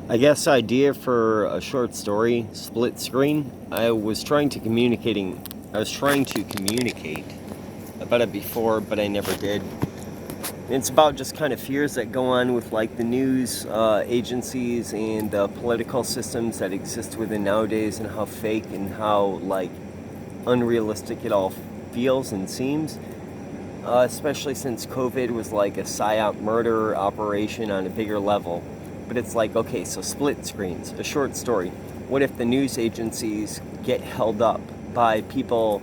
I guess idea for a short story, split screen. I was trying to communicate about it before, but I never did. It's about just kind of fears that go on with like the news agencies and the political systems that exist within nowadays, and how fake and how like unrealistic it all feels and seems. Especially since COVID was like a psyop murder operation on a bigger level. But it's like, okay, so split screens, a short story. What if the news agencies get held up by people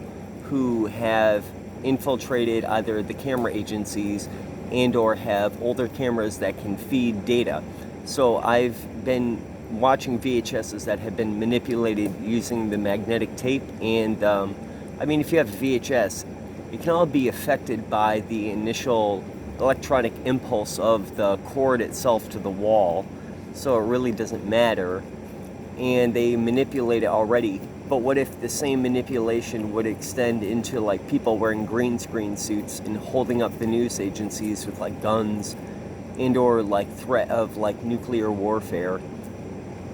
who have infiltrated either the camera agencies and or have older cameras that can feed data? So I've been watching VHSs that have been manipulated using the magnetic tape, and I mean, if you have a VHS, it can all be affected by the initial electronic impulse of the cord itself to the wall, so it really doesn't matter, and they manipulate it already. But what if the same manipulation would extend into like people wearing green screen suits and holding up the news agencies with like guns and or like threat of like nuclear warfare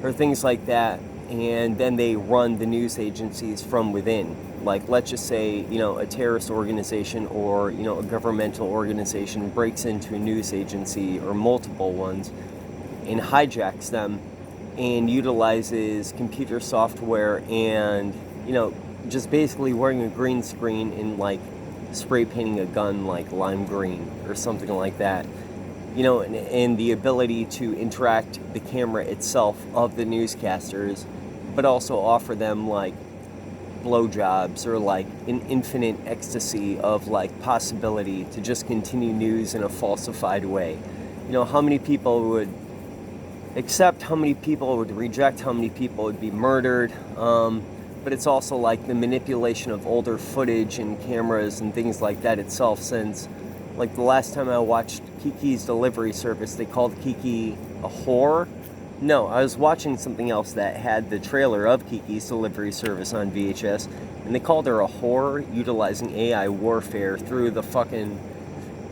or things like that, and then they run the news agencies from within? Like, let's just say, a terrorist organization or, a governmental organization breaks into a news agency or multiple ones and hijacks them and utilizes computer software and, just basically wearing a green screen and like spray painting a gun like lime green or something like that. And the ability to interact the camera itself of the newscasters, but also offer them like blowjobs or like an infinite ecstasy of like possibility to just continue news in a falsified way. How many people would accept, how many people would reject, how many people would be murdered. But it's also like the manipulation of older footage and cameras and things like that itself, since like the last time I watched Kiki's Delivery Service, they called Kiki a whore. No, I was watching something else that had the trailer of Kiki's Delivery Service on VHS, and they called her a whore utilizing AI warfare through the fucking...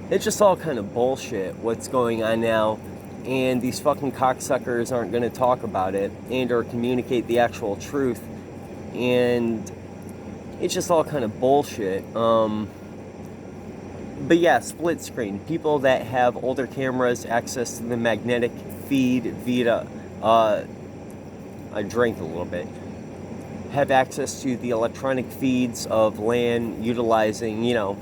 It's just all kind of bullshit what's going on now, and these fucking cocksuckers aren't going to talk about it and or communicate the actual truth, and it's just all kind of bullshit. But yeah, split screen. People that have older cameras, access to the magnetic feed via... I drank a little bit. Have access to the electronic feeds of LAN utilizing,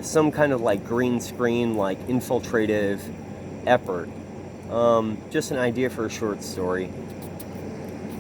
some kind of like green screen, like infiltrative effort. Just an idea for a short story.